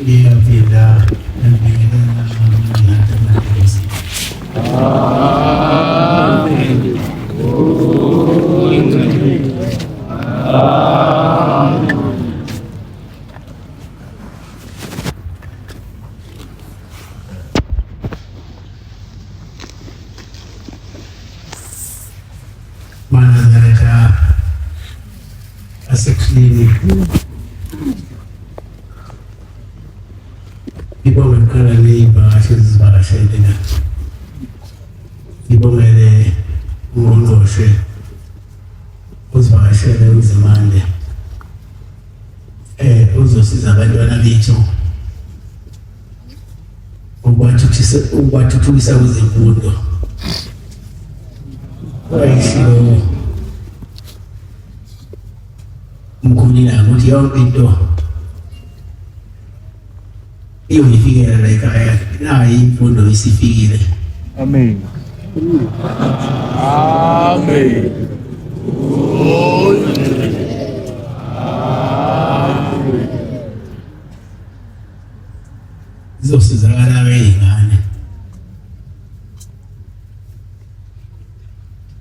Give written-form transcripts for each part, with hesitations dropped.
ngiyaphinda ngibingelela BamaNazretha asekuseni ngibonge kuqala ney'vakashi ezivakashele la, ngibongele uNgqongqoshe uzivakashele uzimande uzosiza abantwana bethu ukubathuthukisa kwezemfundo. Kwayisho mkhulila ukuthi yonke into iyoyifikela la ekhaya, nayo imfundo isifikile. Amen. Amen. Zizosizakala iy'ngane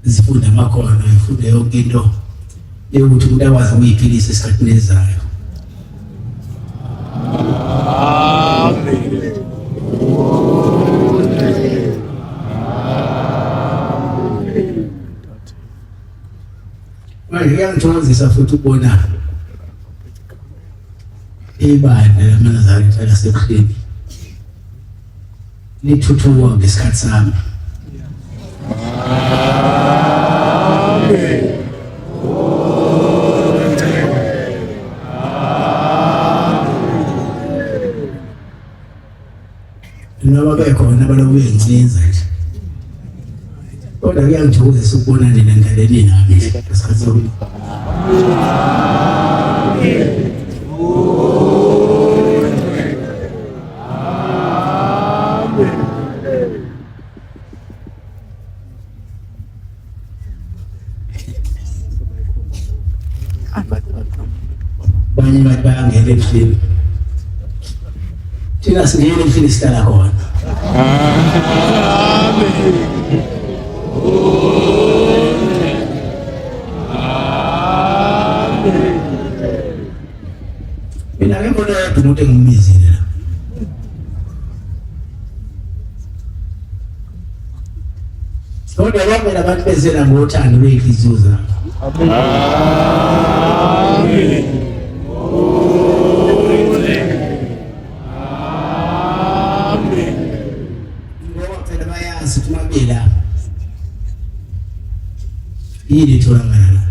zifunda amakhono, zifunde yonke into yokuthi umuntu akwazi ukuyiphilisa esikhathini ezayo. Manje kuyangithokozisa futhi ukubona ibandla lamaNazretha lasebuhleni lithuthuka ngesikhathi sami. Noma bekhona abaloku benzinza nje, kodwa kuyangithokozisa ukubona nina nidlaleni nami ngesikhathi sokuthi banye bathi bayangena ebuhleni, thina singena ebuhleni sihlala khona. Mina ke mbona yedwa umuntu engimizile la, kodwa bonke labantu bezela ngothando lwey'nhliziyo zabo. Ngoba phela bayazi ukuthi uma bela yini itholakala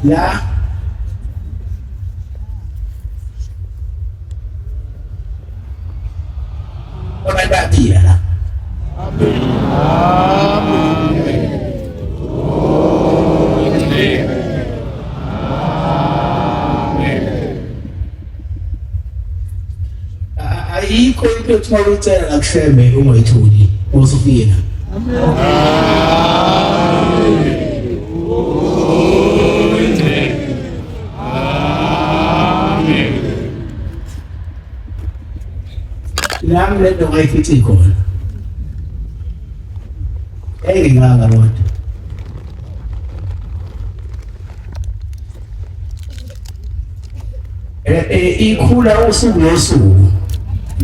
la. Abantu bayaphila la. Ayikho into ethi uma uyicela la kuShembe ungayitholi usufika. Nami lento ngayifithi khona engingaka kodwa ikhula usuku nosuku.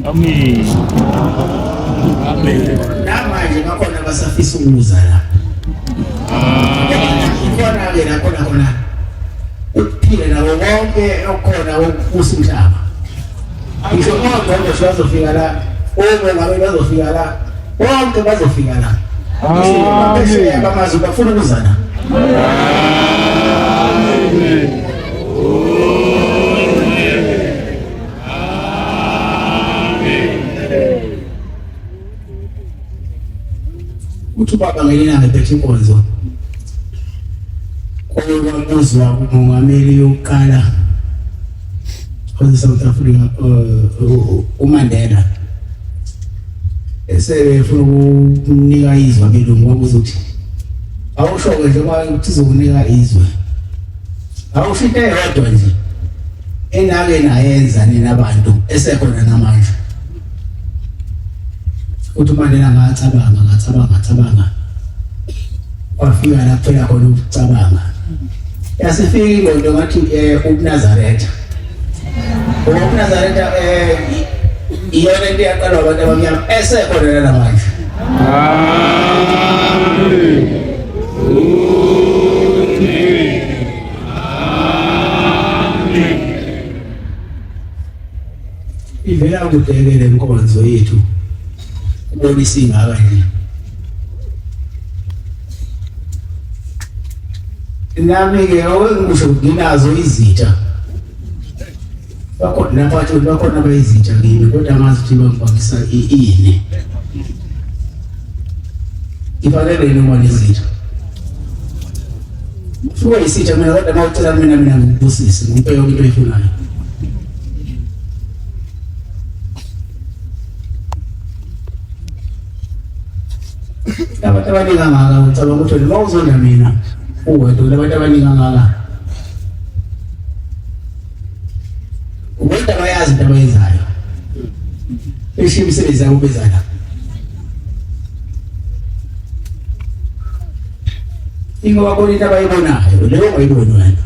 Amen. Amen. Namanje bakhona basafisa ukuza la. Ikhona-ke nakhona khona ukuphila nabo bonke okhona ukubusa umhlaba. Ngisho oNgqongqoshe bazofika la, ngabe bazofika la, bonke bazofika la. Amen. Abamazi bafuna ukuza la. Amen. Uthi ubaba ngelinye ngephethe inkonzo kwamuzwa umongameli yokuqala South Africa uMandela esefuna ukunika izwe abelungu, wabuza ukuthi awusho nje ukuthi uzokunika izwe, awusho into eyodwa nje enake nayenza nina abantu esekhona namanje uthi Mandela ngathaba wafika la phela khona ukucabanga yasifika ingqondo ngathi UNyazi UNyazi iyona into yaqala abantu abamnyama esekhona namanje. Ivela kudekele inkonzo yethu ubonisa ingaka nje nami ke owengisho nginazo izitha bakhona nabathu bakhona abayizitha kimi kodwa amazi bangibangisa ini ibalele noma nezitha fuwa isitha mina kodwa mawucela mina ngibusise ngiphe yonke into eyifunayo. Abantu abaningi kangaka ucabanga ukuthi noma uzonda mina uwedwa abantu abaningi kangaka umuntu abayazi into abayenzayo eshiya imisebenzi yabo bezala ingoba khona into abayibonayo leyo ungayiboni wena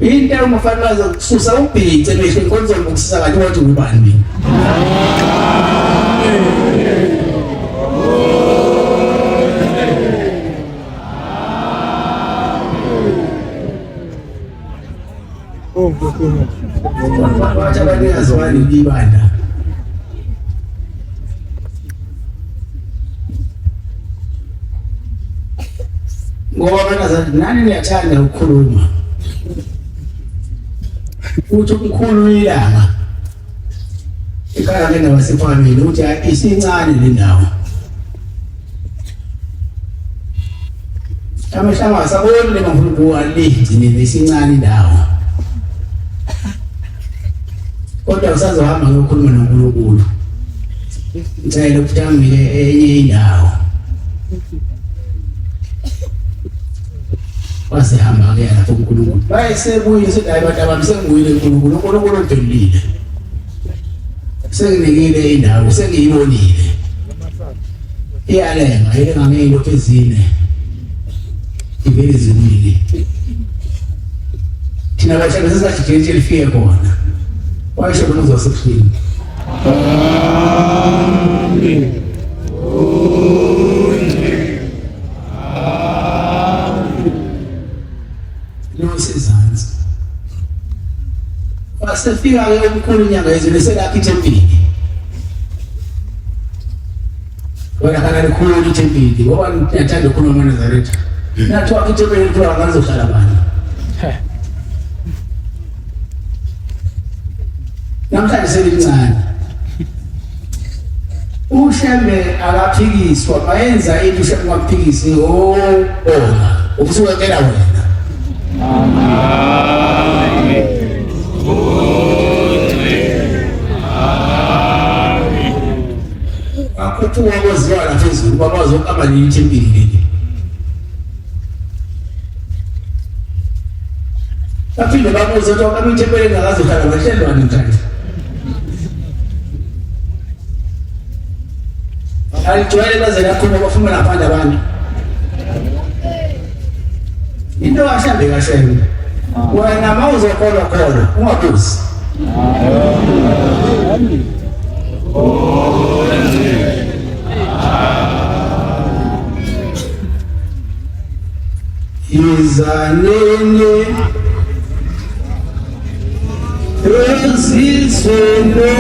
into umafana wazo kususa ubhice mehlo inkonzo ngokususa kanti wathi ubani mina bathi abanikazi bani ibanda ngoba BamaNazretha nani niyathanda ukukhuluma uthi umkhulu ilanga ikhaya lena wasefamily uthi isincane le ndawo amashama sabona lemafunu aligcinile isincane indawo kodwa usazohamba ngokukhuluma noNkulunkulu ngicela ukutambile enye indawo wasehamba ke lapho uNkulunkulu bayisebuye sedayi abantu abamsenguyile uNkulunkulu odolile senginikile indawo sengiyibonile iyalenga ngeke phezine ivele zimile thina bathi sesingajikele lifike khona washo bona uzosefika. Amen. Nosizansi wasefika ke umkhulu inyanga yezwe selapha ithempeli wena kana likhulu ithempeli ngoba ngiyathanda ukukhuluma BamaNazretha nathi wakithempeli kuba ngazohlala bani namhlanje selincane uShembe akaphikiswa bayenza into uShembe ngaphikisi bona ukusukela wena. Amen. Akuphuma kwaziwa la phezulu bakwazi ukaba lithempeli leli baphinde babuze ukuthi akami ithempeli engakazohlala bahlelwane njani alijwayele baze lakhona bafuna ngaphandle abantu into aShembe kaShembe wena mawuzokholwa khona ungabuzi. Amen. Izanene esiswelo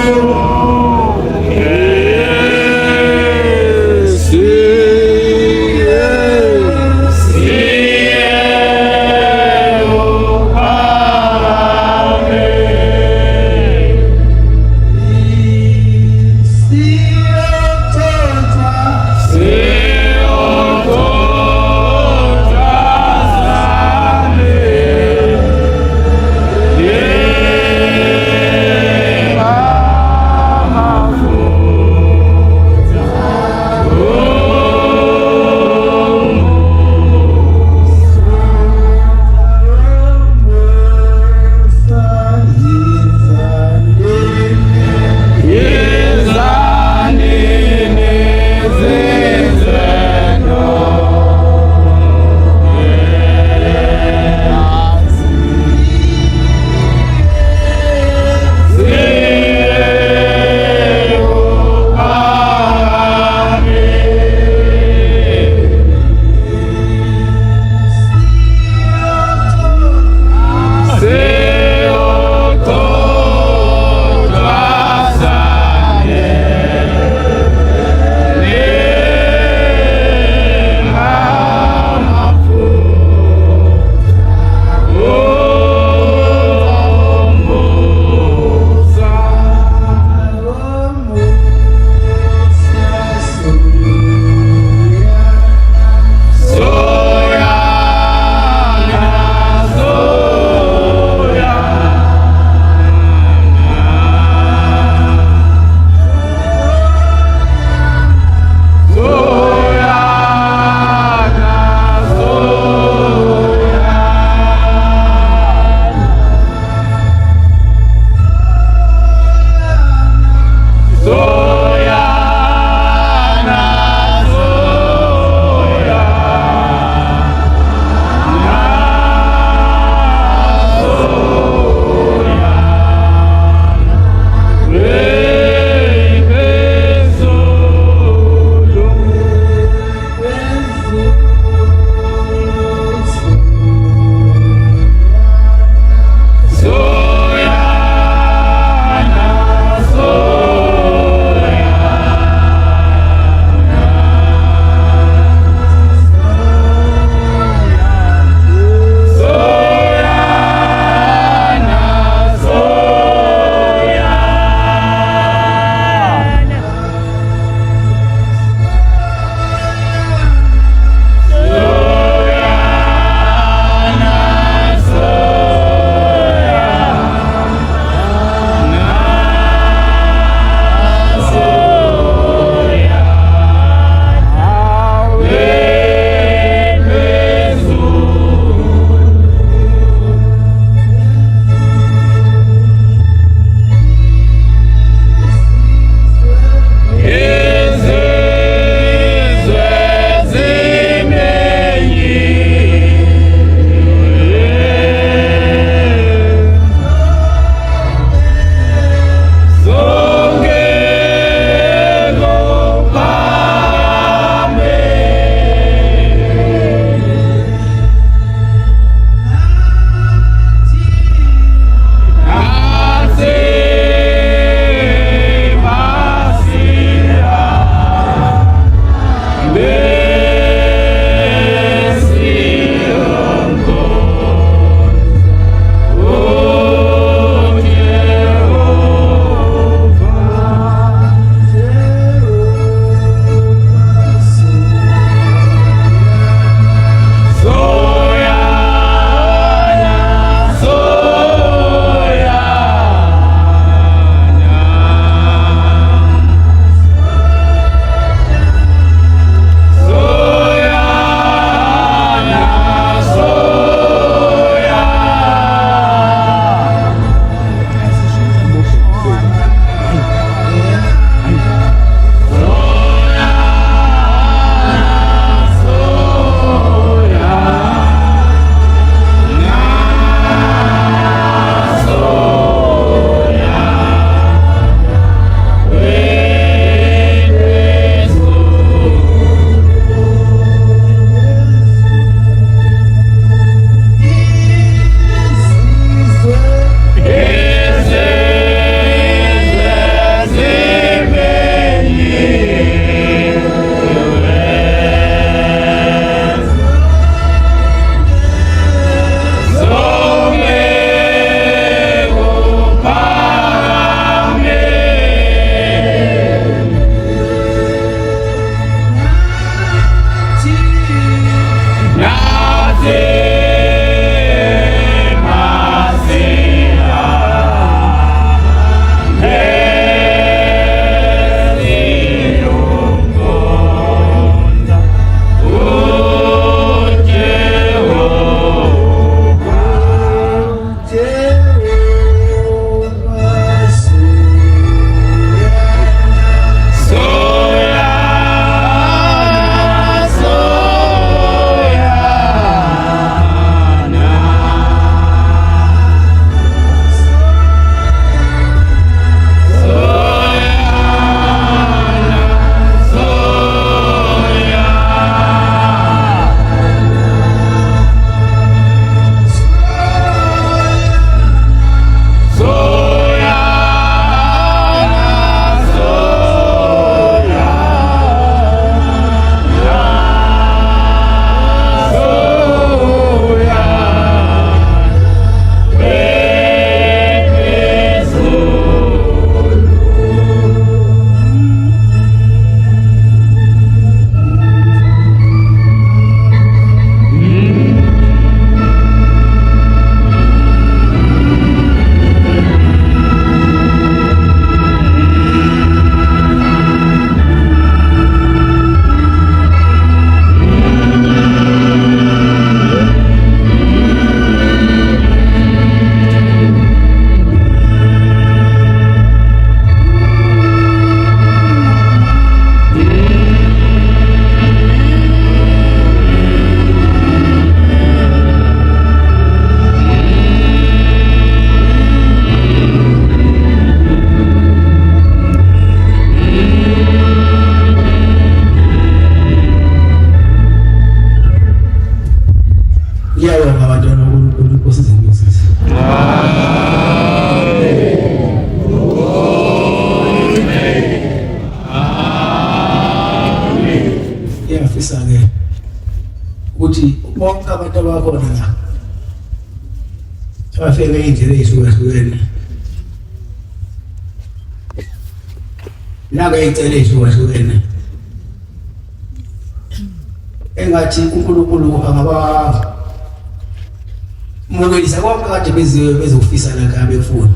bafike indlela ezihlukahlukene nake icele ezihlukahlukene engathi uNkulunkulu angaba mukelisa konke kade bezofisa la kabe befuna.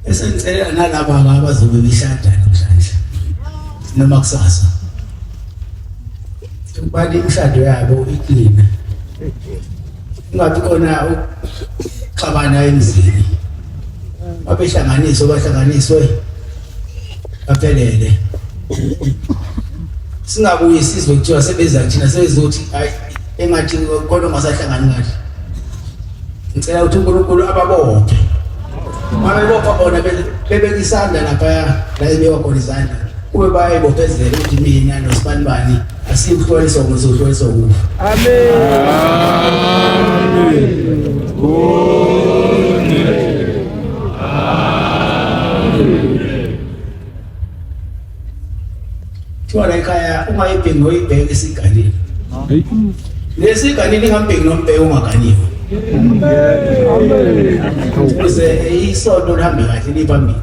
Esencelela nalaba abazobe beshada namhlanje noma kusasa ubani umshado yabo iklina ungathi khona uxabana emzini bahlanganiswe baphelele singabuye sizwe kuthiwa sebeza thina sebezothi hayi engathi kodwa ngasahlangani kahle. Ngicela ukuthi uNkulunkulu ababophe mabebopha bona bebekisandla lapha la ebekwa khona izandla kube bayibophezela ukuthi mina noSibanibani asikuhlolisa ngozohlolisa ukufa. Amen. Thiwa la ekhaya ungayibheki noyibheke esiganini. Lesiganini ngambheki nombheki ungaganiwe. Ukuze isonto lihambe kahle liphambili.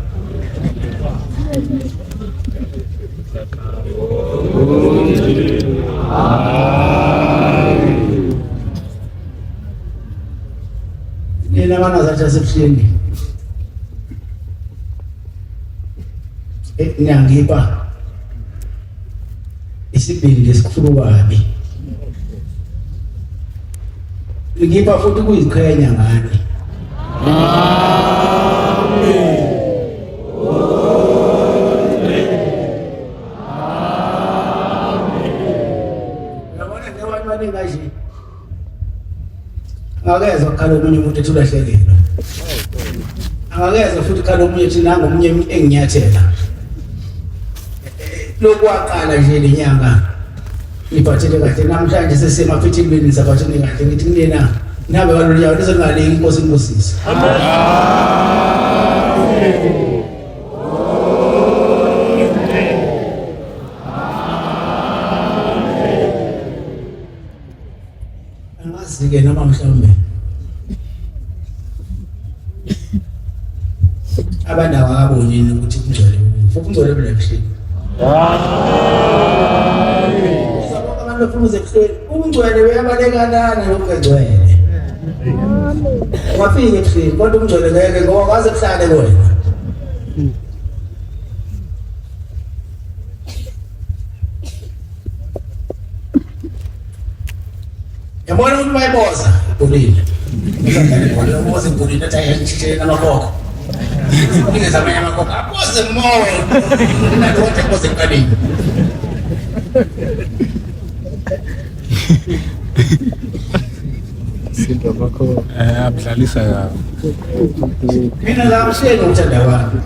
Nina BamaNazretha sebuhleni. Ngiyangipa isibindi esikhulu kabi. Ngipa futhi kuyiqhenya ngani. Amen. Yabona njengoba manje kaje. Angakeza ukukhala omunye umuntu ethulahlekelwa. Angakeza futhi ukukhala omunye ethi nanga omunye enginyathela. Lokwaqala nje lenyanga iphathele kahle namhlanje sesemaphethilweni saphathele kahle ngithi kunena nabe kaloliyawo lizengaleki inkosi inkosisi. Amen. Angazi-ke noma mhlawumbe abandawo akabonini ukuthi kungcwele ukungcwele bulebuhleni. Abantu ebuhleni ungcwele uyabalekana nokungcwele. Wafike ebuhleni kodwa ungcwele ngeke ngoba kaze kuhlale wena. Yabona ukuthi bayiboza ibhulile. Ngiyaqala ukuboza ibhulile athi ayishithele namaboko. Ngizama amanye amakoko aboze moya. Nginathi aboze kalini. Sinto bakho abdlalisa kabi. Mina ngamshela ukuthanda kwami.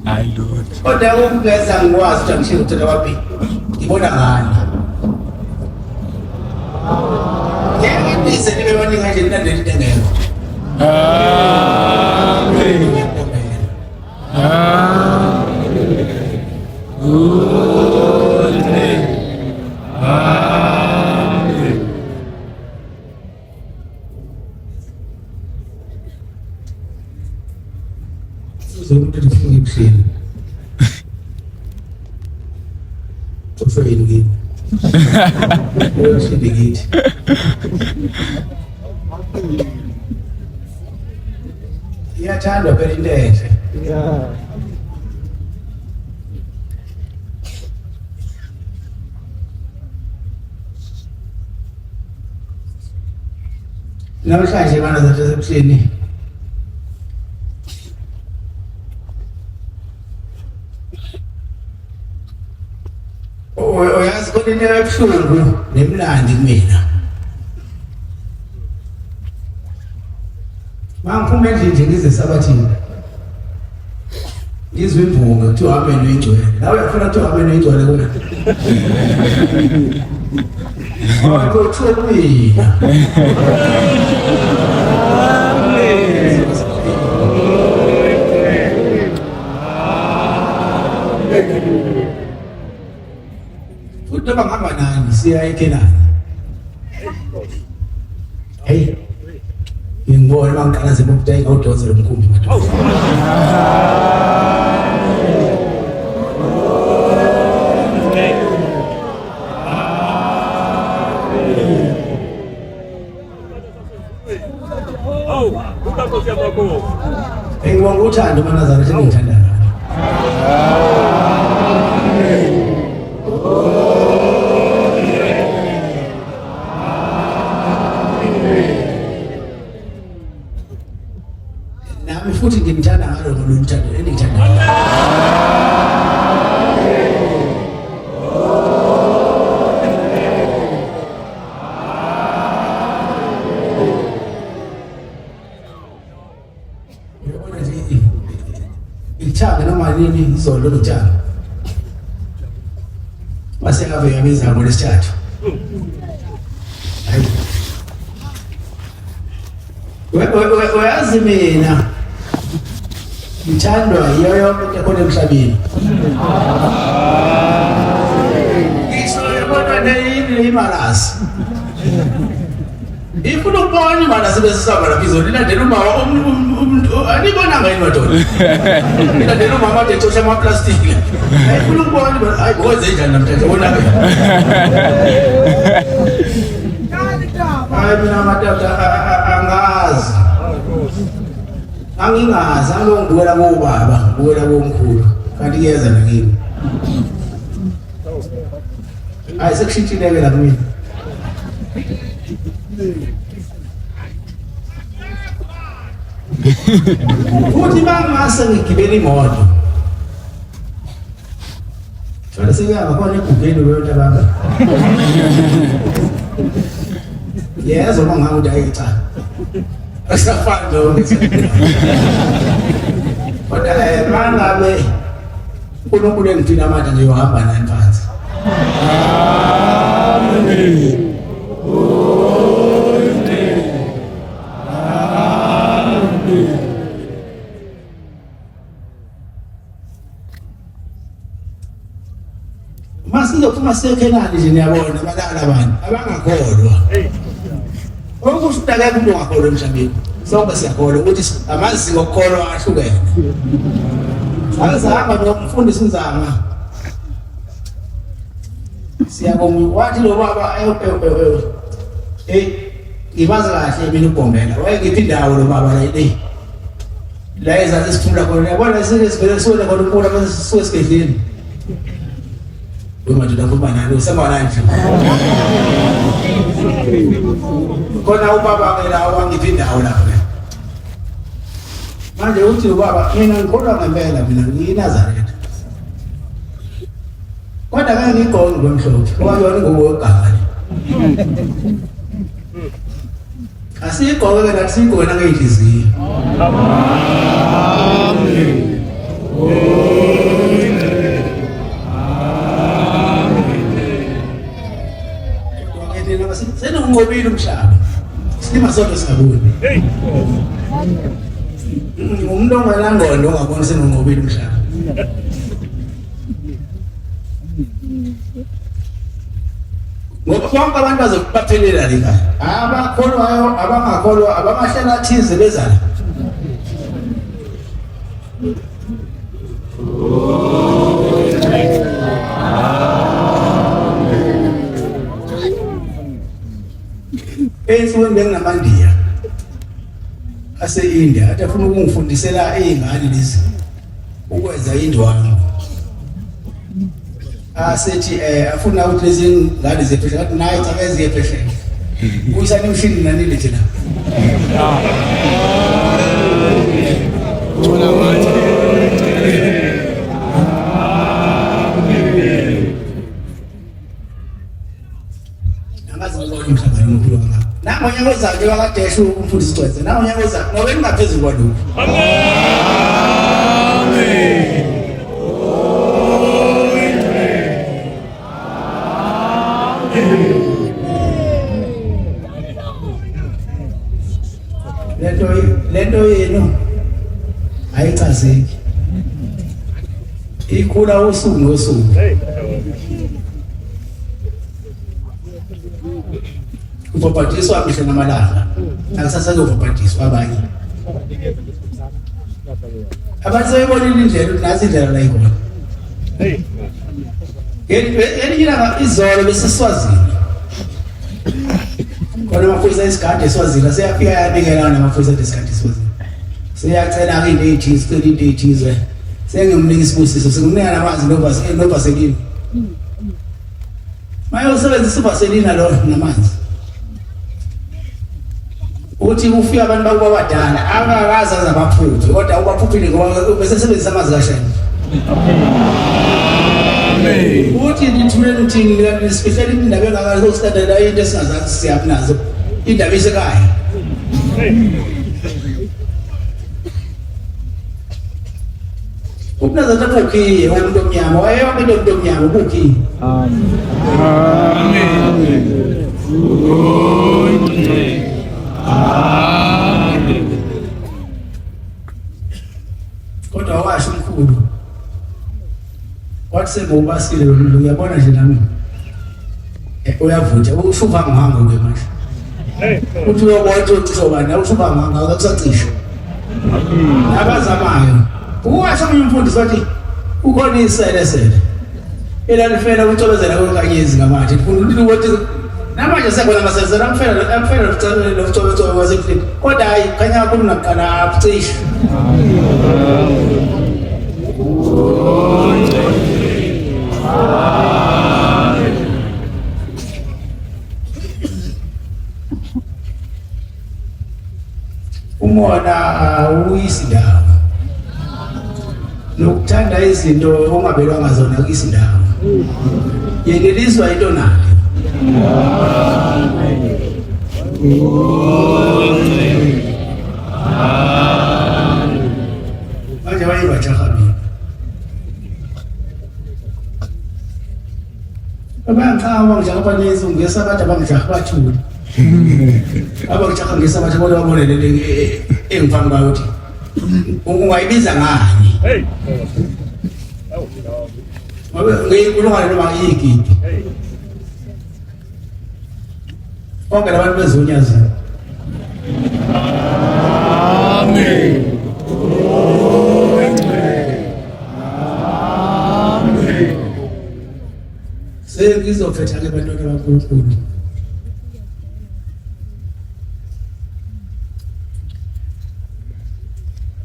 Hayi Lord. Kodwa ukungeza ngikwazi ukuthi ngishilo ukuthanda kwami. Ngibona ngani. Ngiyangise nibe baningi kanje ninandele into engekho. Amen. Zomuntu ufike ebuhleni. Ufike ngini. Ufike ngithi. Iyathandwa phela into enhle. Yeah. Namhlanje BamaNazretha sebuhleni. Uyazi kodwa into ebuhlungu nemlandi kumina. Mangiphuma endlini nje ngize sabathini. Ngizwe imvunga kuthiwa ameno ingcwele. Nawe uyafuna kuthiwa ameno ingcwele kuwe. Kuthiwa kumina. Futhi bangihamba nani siya eKenani. Hey. Ngibona bangqala zebukuthe ngawudonsa lomkhumbi madoda. Ngibonga uthando BamaNazretha engithandayo. Nami futhi ngimthanda ngalo lolu thando engithandayo. Ichaka namalini izolo lotshaka. Mase ngabe yabiza ngo lesithathu. Hayi. Uyazi mina ngithandwa yiyo yonke into ekhona emhlabeni. Ngisho yabona neyini imalasi. Ifuna ukubona imalasi bese saba lapha izolo ilandela umama umuntu anibona ngani madoda. Ilandela umama ethotsha ama plastic. Ifuna ukubona hayi ngoze njani namhlanje ubona ke. Hayi mina madoda angazi. Angingazi angongibukela kubaba, ngibukela komkhulu. Kanti kuyeza nakini. Hayi sekushintshile la kimi. Futhi bangase ngigibela imoto. Jwale sengiyanga khona egugeni wena baba. Yezwa mangabe udayicha. Asafana lo. Kodwa mangabe uNkulunkulu engithina amandla nje uhamba nani phansi. Amen. Masizophuma seKenani nje niyabona balala abantu abangakholwa. Okusho ukuthi akekho umuntu ongakholwa emhlabeni. Sonke siyakholwa ukuthi amaziko okukholwa ahlukene. Akuzahamba nomfundisi uNzanga. Siyabonga wathi lo baba ibaza kahle mina uBombela. Wayengiphi indawo lo baba la ile. La ezathi sithula khona yabona sivele sona khona unkulu mase sisuke esigedleni. Uma ndoda nani usema nje. Kona ubaba ke la wangiphi indawo lapha. Manje uthi ubaba mina ngikholwa ngempela mina ngiyiNazaretha. Kodwa ke ngigqongi kwemhlophe. Wayona ngowegama. Asigqoke ke nathi sigqona ngeyinhliziyo. Amen. Senongqobile umhlaba. Sima sonke singaboni. Umuntu ongalangondo ongaboni senongqobile umhlaba. Ngoba bonke abantu bazokuphelela lika. Abakholwayo, abangakholwa, abamahlela thize bezala. Ensukwini benginamaNdiya ase-India athi afuna ukungifundisela izingane lezi ukwenza indwangu. Asethi afuna ukuthi lezi ngane zephesheya ngathi nayi cha eziye phesheya. Kuyisana imishini nanile thina. Bona manje. Angazi umhlaba uNkulunkulu ngakho. Nango nyaka ozayo wakadesha umfundisi Cwetse. Nango nyaka ozayo ngoba engaphezulu kwalokho. Amen. Lento yenu ayichazeki. ikhula usuku nosuku. Ubhabhatiswa mihla namalanga akusasazobhabhatiswa abanye abantu sebebonile indlela ukuthi nasi indlela la ikhona. Elinye ilanga izolo besiswazile khona amaphoyisa esigadi eswazile seyafika yanikelana namaphoyisa esigadi eswazile seyacela-ke into ey'thize cela into ey'thize sengimnika isibusiso sengimnika namanzi novaselini maye usebenzisa uvaselina lo namanzi uthi ufika abantu bakuba badala angakazi azabaphuphi kodwa ubaphuphile ngoba besesebenzisa amanzi kashani. Uthi nithumele uthini nisifihlela indaba engakazi ukusitandela into esingazazi siyabi nazo indaba isekhaya. UNyazi ukukhiye umuntu omnyama wayeyonke into umuntu omnyama ukukhiye. Kodwa washo umkhulu wathi sengobasile lo muntu uyabona nje nami uyavutha ushuva ngihamba ke manje uthi uyobona ucisho bani ushuva ngihamba akusacisho abazamayo uwasho umunye umfundisi wathi ukhona iselesele elalifela ukutobezela kwenkanyezi ngamathi ufuna ukuthi namanje sekona amasezerano amfela lo kutobezela waseflip kodwa hayi khanya kakhulu naqala acisho. Umona uyisindawo nokuthanda izinto ongabelwanga zona kuyisindawo yeneliswa into nayo. Manje bayibajaha mina abangichawa njengoba nezi ungesa abantu abangijaha bathule abakujaha ngesa bathi bona babone lento engifana ngayo ukuthi ungayibiza ngani ngoba ngiyikulungana noma iyigidi bonke labantu bezonyazi. Amen. Sengizofetha ke bantwana baNkulunkulu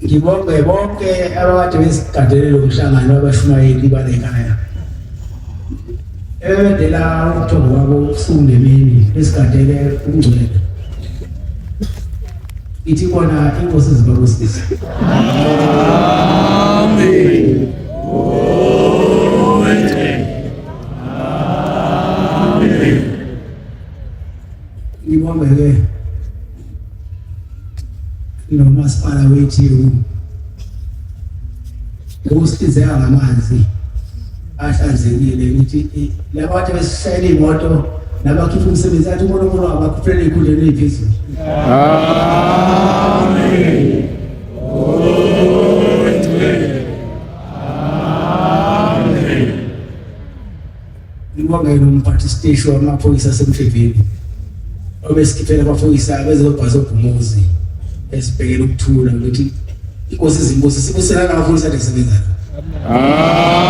ngibonge bonke abakade besigadele lokuhlangana abashumayeli balekhaya ebedela umthombo wabo ufunde emini besigadele ukungcwele ithi kona inkosi zibabusisa. Amen. Ngibonge nomasipala wethu ukusizeka ngamanzi ahlanzekile ngithi labo bathi besishayela imoto nabakhipha umsebenzi athi uNkulunkulu abakhuphele ikhundleni eliphezulu. Amen. Ngibonge nomphathi station wamaphoyisa asemfeveni obesikhiphela abaphoyisa bezobhaza ogumuzi esibhekela ukuthula ukuthi inkosi izimbusi sibusela nabaphoyisa asebenza. Amen.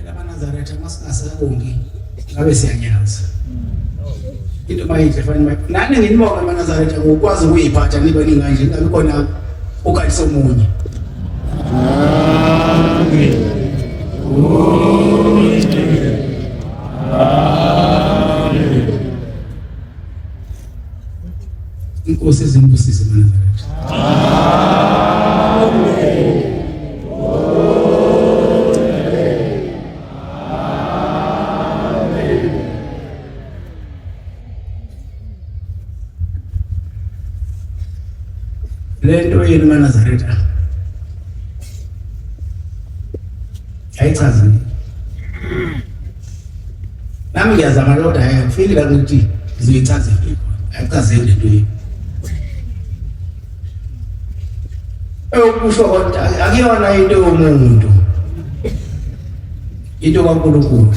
BamaNazretha masingasabongi ngabe siyanyaza into mayinhle fanele nani nginibonga BamaNazretha ngokwazi ukuyiphatha nibe ninganje ngabe khona ukhathi somunye. Amen. Inkosi izimbusise BamaNazretha. Amen. Lento yenu BamaNazretha ayichazi nami ngiyazama kodwa ayafiki la ukuthi ngizoyichaza ayichazeli lento yenu Eyokusho kodwa akuyona into yomuntu. Into kaNkulunkulu.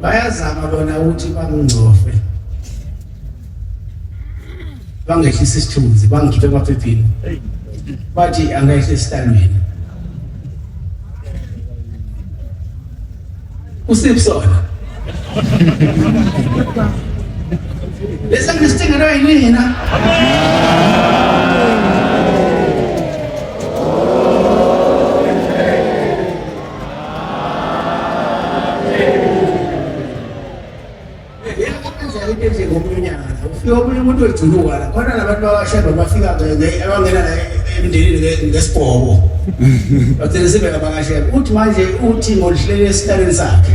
Bayazama bona ukuthi bangingcofe. Bangehlisa isithunzi, bangikhiphe emaphepheni. Bathi angehle esitandweni. Usipsona. Lesa ngisithengelo yinina. Ufika umuntu ogcinuka la khona labantu bawasheba bafika abangena la emndenini ngesibhobo bathele sibeka bakasheba uthi manje uthi ngolihlele esitaleni sakhe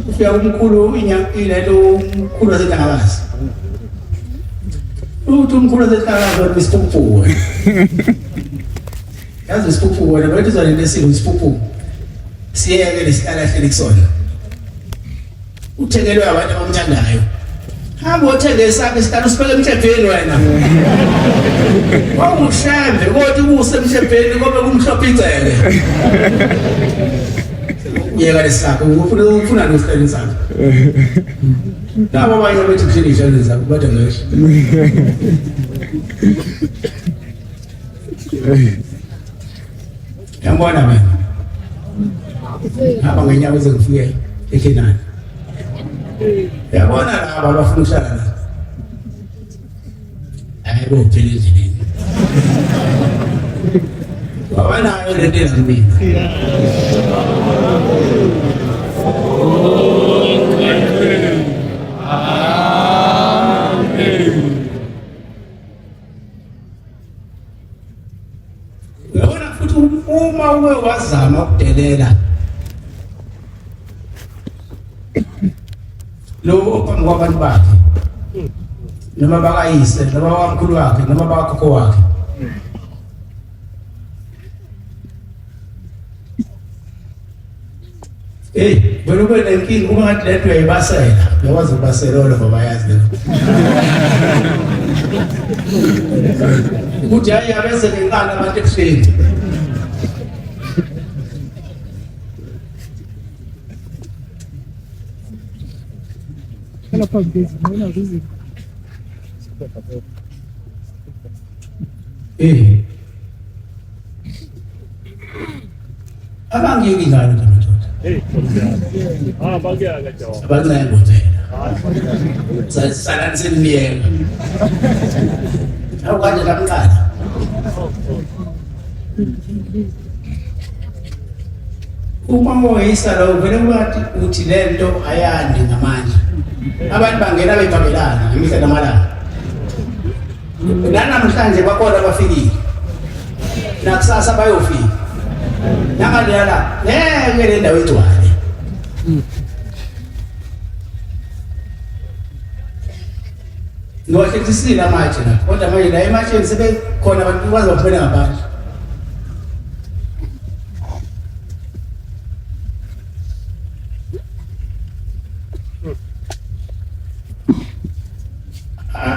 ufika umkhulu ilento umkhulu waseNtangakazi uthi umkhulu waseNtangakazi wesipuphu yazi isipuphu wena bathi uzalento esiko isipuphu siyeke lesitala hleli kusona uthengelwe abantu abamthandayo. Hamba uthenge isakhe isitalo sibeke emthethweni wena. Wawushembe kodwa ubuse emthethweni ngoba kumhlophe icele. Uyeka lesakhe ufuna nokuhlala isakhe. Laba abanye bethi kuhlelisha lezakhe bathi ngisho. Yambona mina. Hamba ngenyawo ezengifike eKenani. Yabona laba abafuna ukuhlala la. Hayibo phela endleleni. Babanayo lento ezimini. Yabona futhi uma uwe wazama ukudelela lo phambi kwabantu bakhe noma bakayise noma bamkhulu wakhe noma bakhokho wakhe bona kube nenkinga uma ngathi lento uyayibasela uyakwazi ukubasela lo bayazi ukuthi hayi abese ngenkani abantu ebuhleni abangiyeki ngalo ndoda bakuyaka jawa abancane ngotela sasala nisemiyeka awukanje lamqala uma moyisa lo vele ubathi uthi lento ayandi ngamandla abantu bangena bebhabelana imihla namalanga namhlanje bakhona abafikile nakusasa bayofika nangalala ngeke le ndawo egcwale ngohlekisile amatshe lapho kodwa manje la ematsheni sebekhona abantu bazophela ngabantu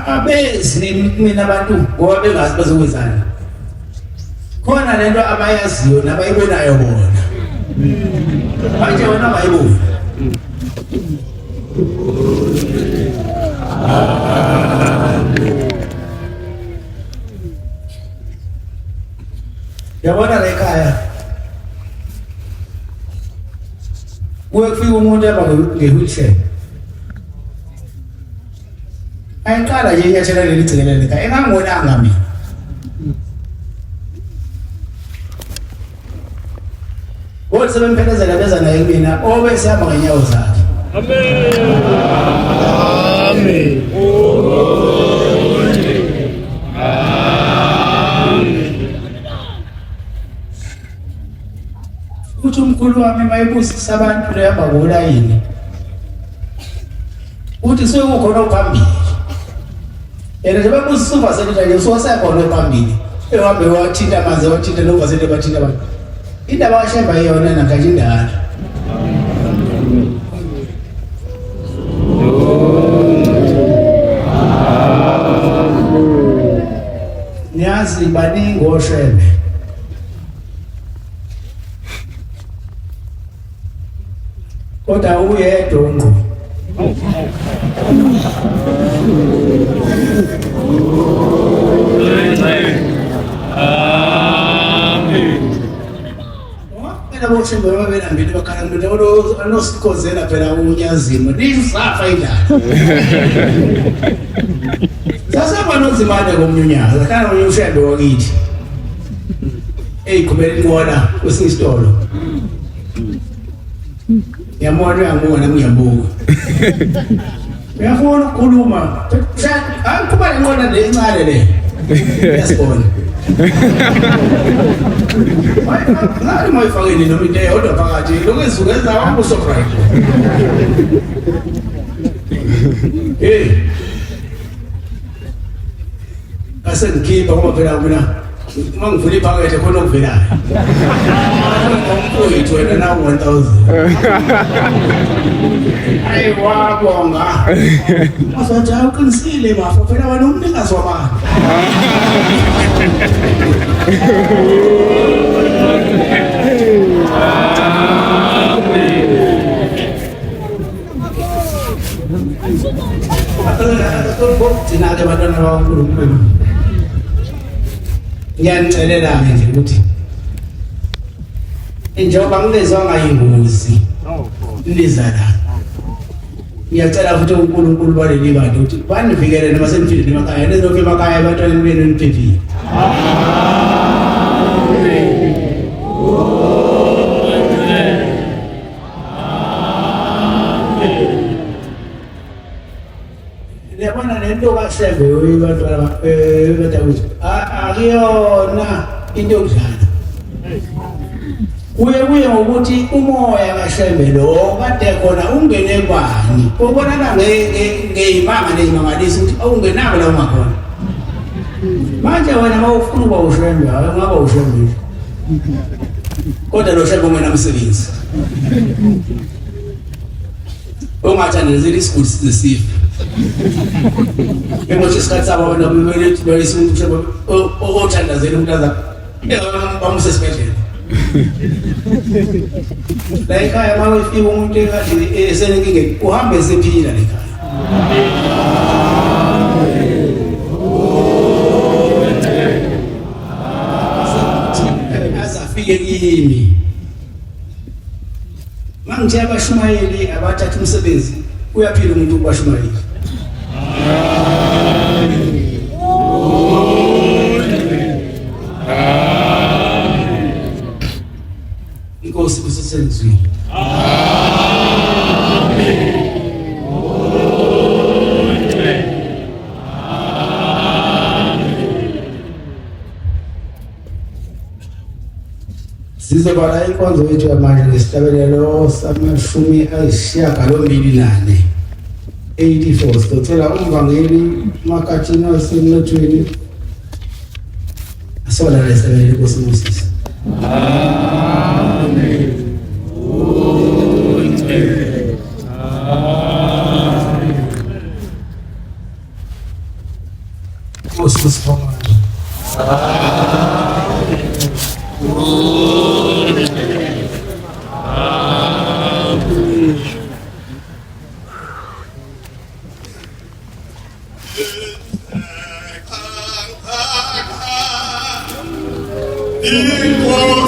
abezi mina abantu ngoba bengazi bazokwenzana khona lento abayaziyo nabayibonayo bona manje wona bayibona yabona la ekhaya kufika umuntu nge-wheelchair ayiqala nje inyathela leli gcikele lika engangibonanga mina kodwa sebemphelezela beza naye kumina obe sihamba ngenyawo zakhe amen amen uthi umkhulu wami mayibusisa abantu lehamba ngolayini uthi sekukhona uphambili yena nje babusisa uvasele nje usuwasekhona ephambili ehambe wathinta amanzi wathinta novasele bathinta abantu indaba kaShembe yona namhlanje indala UNyazi baningi oShembe. Kodwa uyedwa ngqo. Phela boShembe babelambile bakhala umuntu anosikhozela phela uNyazimo nisafa indaba. Sasaba nozimane komnyunyazi ahlala uShembe wakithi. Eyikhumela inqola kwesinye isitolo. Ngiyabona ngiyabonga. Uyafuna ukukhuluma. Akuba inqola le incane le. Yasibona. Ngani mayifakeni noma into eyodwa phakathi lokuzukeza wabo surprise. Ase ngikhipha ngoba phela mina uma ngivula iphakethe khona okuvelayo. Umfowethu wena na 1000. Hayi wabonga. Masoja uqinisile bafo phela wena umnikazi wabantu. Ngiyacela abantwana bakaNkulunkulu. Ngiyanicela nje ukuthi njengoba ngilezwanga ingozi liza la. Ngiyacela futhi uNkulunkulu baleli bantu ukuthi banivikele noma senifile emakhaya nezonke emakhaya abantwana benu niphephile. Yabona lento kaShembe uyibantwana betakuthi akuyona into yokudlala. Kuye ngokuthi umoya kaShembe lo kade khona ungene kwani. Ubonana ngeyimanga nezimangaliso ukuthi awungenako la ungakhona. Manje wena mawufuna ukuba uShembe ngaba uShembe. Kodwa lo Shembe ungena umsebenzi. Ungathandazeli isiguli sesifa. Emothi isikhathi sabo abantu bebelethu bayisumuntu uShembe othandazela umntaza bamuse esibhedlela. La ekhaya uma ufika umuntu ekade esenenkinga uhambe esephila la ekhaya. Azafike kimi. Manje abashumayeli abathatha umsebenzi uyaphila umuntu kubashumayeli. INkosi kusesenzweni. Sizobala inkonzo yethu yamanje ngesihlabelelo sama-84 84. Sicela umvangeli makhathini wasemnothweni asola lesebele inkosi Moses. Amen. Moses INkonzo